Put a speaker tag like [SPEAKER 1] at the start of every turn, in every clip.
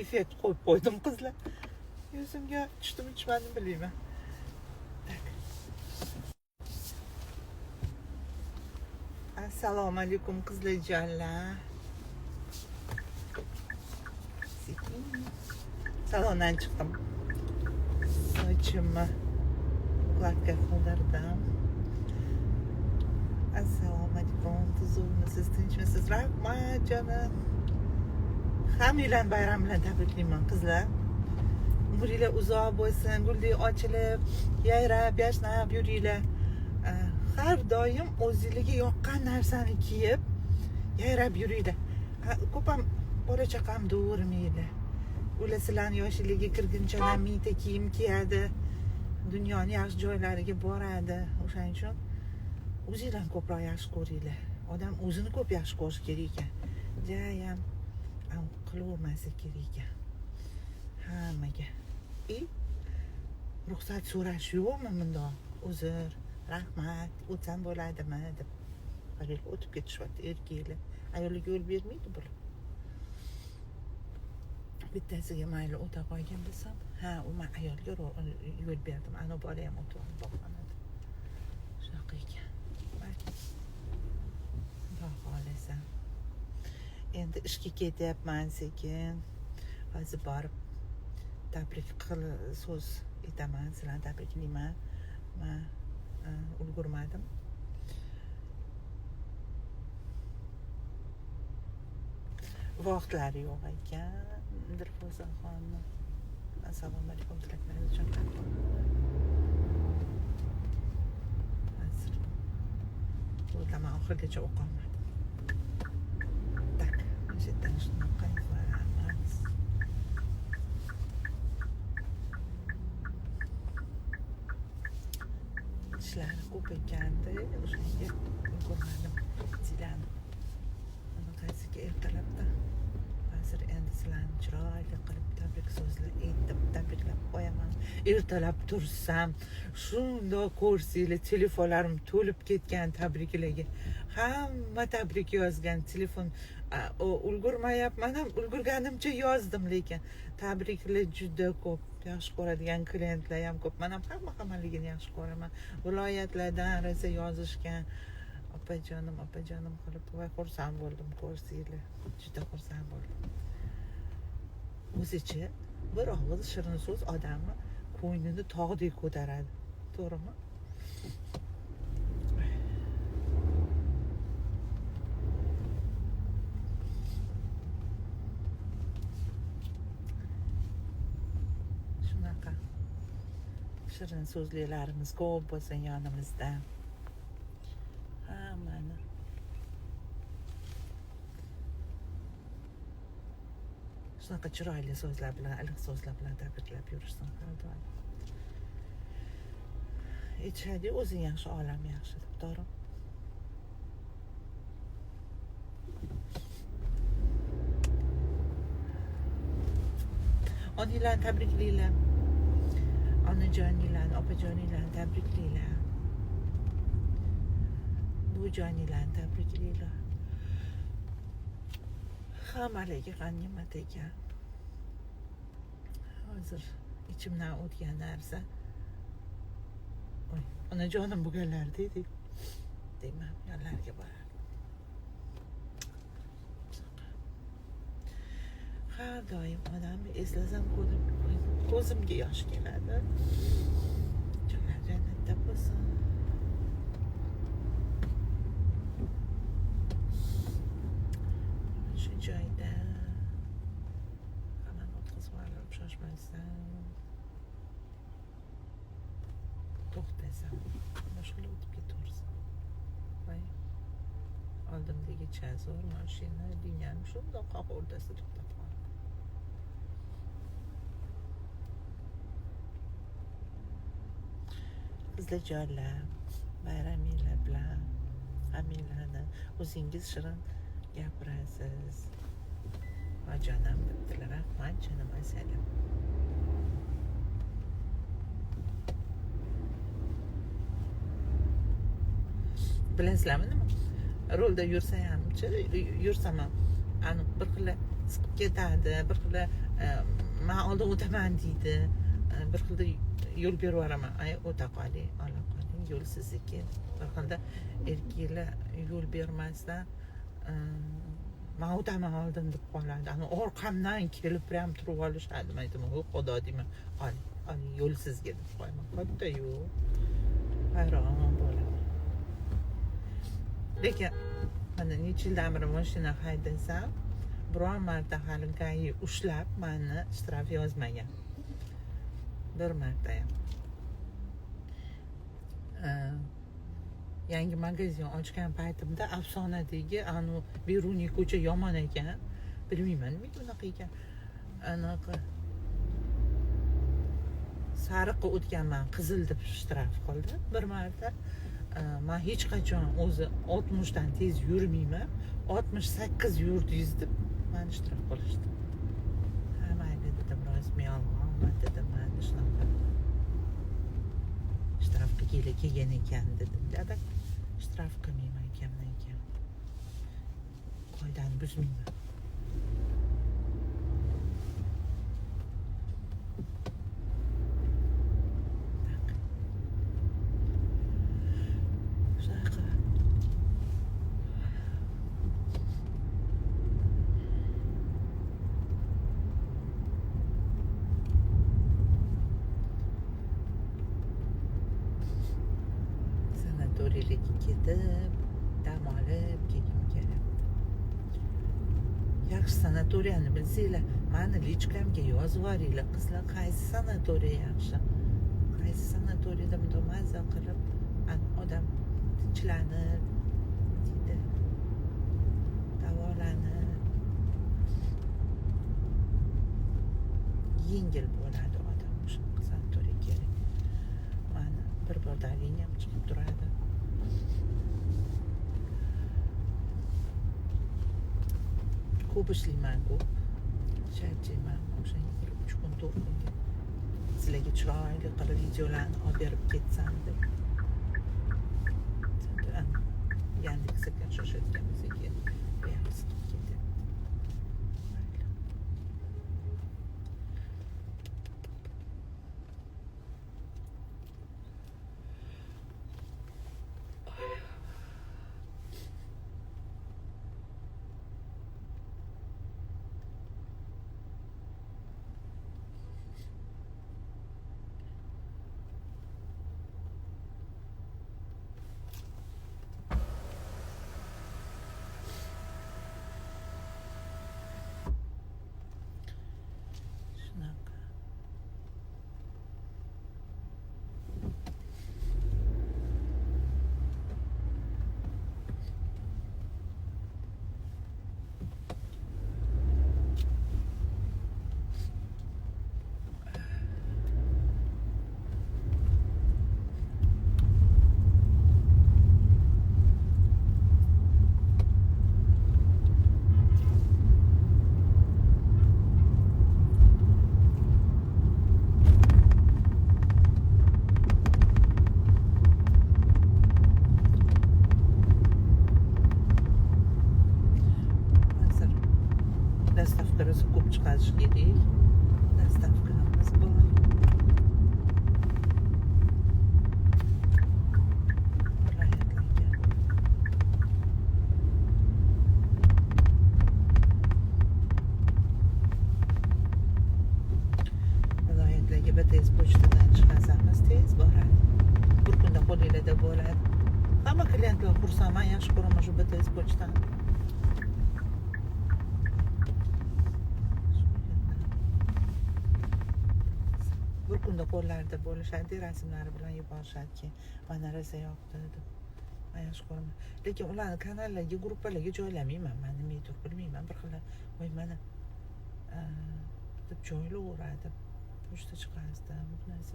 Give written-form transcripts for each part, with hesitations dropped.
[SPEAKER 1] effekt qo'yib qo'ydim qizlar. Yuzimga tushdimi tushmadimi bilmayman. Assalomu alaykum qizlarjonlar. Salondan chiqdim. Sochimni uqlatga qoldirdim. Assalomu alaykum. Tuzukmisiz, tinchmisiz? Rahmat jonim. Hammanglarni bayram bilan tabriklayman qizlar. Umringlar uzoq bo'lsin, guldek ochilib, yayrab, yashnab yuringlar. Har doim o'zingizga yoqqan narsani kiyib, yayrab yuringlar. Ko'pam bola chaqam do'rmaydi. Ular sizlarni yoshingizga kirguncha mingta kiyim kiyadi, dunyoning yaxshi joylariga boradi. O'shaning uchun o'zinglarni ko'proq yaxshi ko'ringlar. Odam o'zini ko'p yaxshi ko'rish kerak ekan. Jayam qilavermaslik kerak ekan. Hammaga. Ruxsat so'rash yo'qmi bundoq? Uzr, rahmat, o'tsam bo'ladimi deb. Ayol o'tib ketishyapti erkaklar. Ayolga yo'l bermaydi bular. Bittasiga mayli o'ta qo'ygan bo'lsam, u men ayolga yo'l berdim. Ana bola ham o'tib boqadi. Shunaqa ekan. Xudo xolasa. Endi ishga ketyapman sekin. Hozir borib tabrik so'z aytaman, sizlarni tabriklayman. Men ulgurmadim. Vaqtlari yo'q ekan. Dilfuzaxon. Assalomu alaykum tilaklaringiz uchun qattiq. Hozir o'tama oxirigacha o'qolmadim. Tak, o'sha yerdan shunaqa qilamiz. Ishlari ko'p ekanda, o'shanga ulgurmadim. Sizlarni qaysiga ertalabda hozir endi sizlarni chiroyli qilib tabrik so'zlar aytib tabriklab qo'yaman. Ertalab tursam shundoq ko'rsanglar, telefonlarim to'lib ketgan tabriklarga. Hamma tabrik yozgan. Telefon ulgurmayapman ham, ulgurganimcha yozdim, lekin tabriklar juda ko'p. Yaxshi ko'radigan klientlar ham ko'p. Men ham hammaligini yaxshi ko'raman. Viloyatlardan rosa yozishgan. Opajonim qilib, voy xursand bo'ldim ko'rsanglar. Juda xursand bo'ldim. O'zicha bir og'iz shirin so'z odamni ko'nglini tog'dek ko'taradi. To'g'rimi? Shunaqa shirin so'zlarimiz ko'p bo'lsin yonimizda. Hammani shunaqa chiroyli so'zlar bilan, iliq so'zlar bilan tabriklab yurishsin har doim. Aytishadi, o'zing yaxshi, olam yaxshi deb, to'g'ri? Onanglarni tabriklaylar. Onajoninglarni, opajoninglarni tabriklaylar. Bujoninglarni tabriklaylar. Hammalarga g'animat ekan. Hozir ichimdan o'tgan narsa. Onajonim bo'lganlar deyman, yonlariga boradi. Har doim onamni eslasam ko'zimga yosh keladi. Jonlar jannatda bo'lsin. Shu joyda hammani o'tkazib olib shoshmasam, to'xtasam, boshqa o'tib ketaversam. Voy, oldimdagi chazor mashina dinam shundoq qoq o'rtasida to'xtab qoldi. Qizlarjonlar, bayraminglar bilan hammanglarni o'zingiz shirin gapirasiz. Jonim debdilar. Rahmat jonim, assalam. Bilasizlarmi nima? Rolda yursam ham bir xil siqib ketadi, bir xil man oldin o'taman deydi, bir xilda yo'l berib yuboraman, o'ta qoling, ola qoling, yo'l sizniki. Bir xilda erkaklar yo'l bermasdan man o'taman oldin deb qoladi. Ana orqamdan kelib ham turib olishadi. Men aytaman, "Voy xudo deyman, oling, yo'l sizga" deb qo'yaman. Katta yo'l. Hayron bo'laman. Lekin mana necha yildan beri mashina haydasam, biror marta hali gai ushlab meni shtraf yozmagan. Bir marta ham. Yangi magazin ochgan paytimda afsonadagi anu Beruniy ko'cha yomon ekan. Bilmayman nima unaqa ekan. Anaqa sariqqa o'tganman, qizil deb shtraf qildi bir marta. Men hech qachon o'zi 60 dan tez yurmayman. 68 yurdingiz deb meni shtraf qilishdi. Ha, mayli dedim, rost yolg'on dedim, men shunaqa shtrafga kelgan ekan dedim. Dada shtraf qilmayman ekanman ekan. Qoidani buzmayman. Sanatoriylarga ketib, dam olib kelgim kelyapti. Yaxshi sanatoriyani bilsanglar, meni lichkamga yozib yuboringlar. Qizlar, qaysi sanatoriya yaxshi? Qaysi sanatoriyada bunday mazza qilib, odam tinchlanib, davolanib, yengil bo'ladi odam. Shunaqa sanatoriya kerak. Meni bir bordaging ham chiqib turadi. Ko'p ishlayman-ku. Charchayman. O'sha 3 kun 4 kunga sizlarga chiroyli qilib videolarni olib berib ketsam deb. Yandexga shoshayotganimiz ekan. Buyamiz ketdi. Shunaqa. Dastavkamiz ko'p chiqarish kerak. Dastavkamiz bor. Viloyatlarga BTS pochtadan chiqazamiz, tez boradi. Bir kunda qo'lingizda bo'ladi. Hamma klientlar xursand, men yaxshi ko'raman shu BTS pochtani. Bir kunda qo'llarida bo'lishadi, rasmlari bilan yuborishadi. Mana rosa yoqdi deb. Men yaxshi ko'raman. Lekin ularni kanallarga, gruppalarga joylamayman. Men nimadir bilmayman. Bir xil voy mana deb joylayveradi. Pochta chiqardi. Bu narsa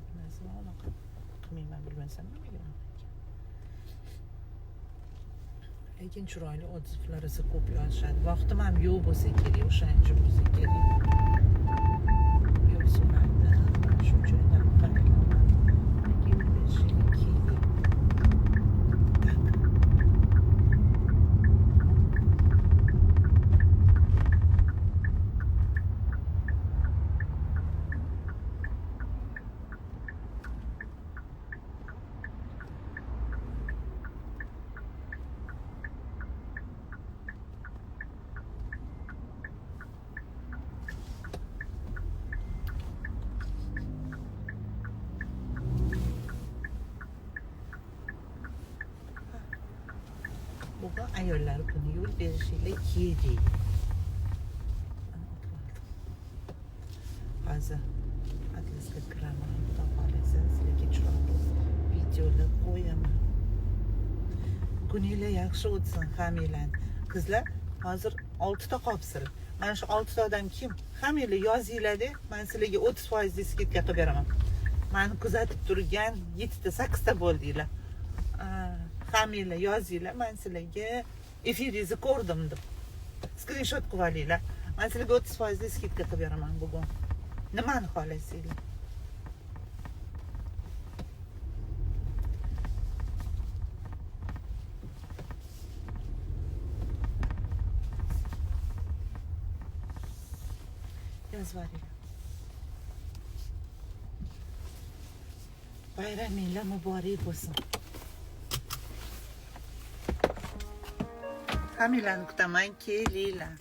[SPEAKER 1] unaqa qilmayman, bilmasam nimaga unaqa. Lekin chiroyli odzivlar esa ko'p yozishadi. Vaqtim ham yo'q bo'lsa kerak, o'shancha bo'lsa kerak. Yo'q so'radi. Shu joydan qaraman. bugun ayollar kuni yo'l berishinglar kerak. Hozir atlasga kiraman, xudo xohlasa sizlarga chiroyli videolar qo'yaman. Kuninglar yaxshi o'tsin hammanglar. Qizlar, hozir 6 ta qolibsizlar. Mana shu 6 ta odam kim? Hammanglar yozinglar-da, men sizlarga 30% disketga qilib beraman. Meni kuzatib turgan 7 ta 8 ta bo'ldinglar. Hammanglar yozinglar, men sizlarga efiringizni ko'rdim deb. Screenshot qilib olinglar. Men sizlarga 30% disketga qilib beraman bugun. Nimani xohlasanglar? Yozib olinglar. Bayraminglar muborak bo'lsin. Hammanglarni kutaman, kelinglar.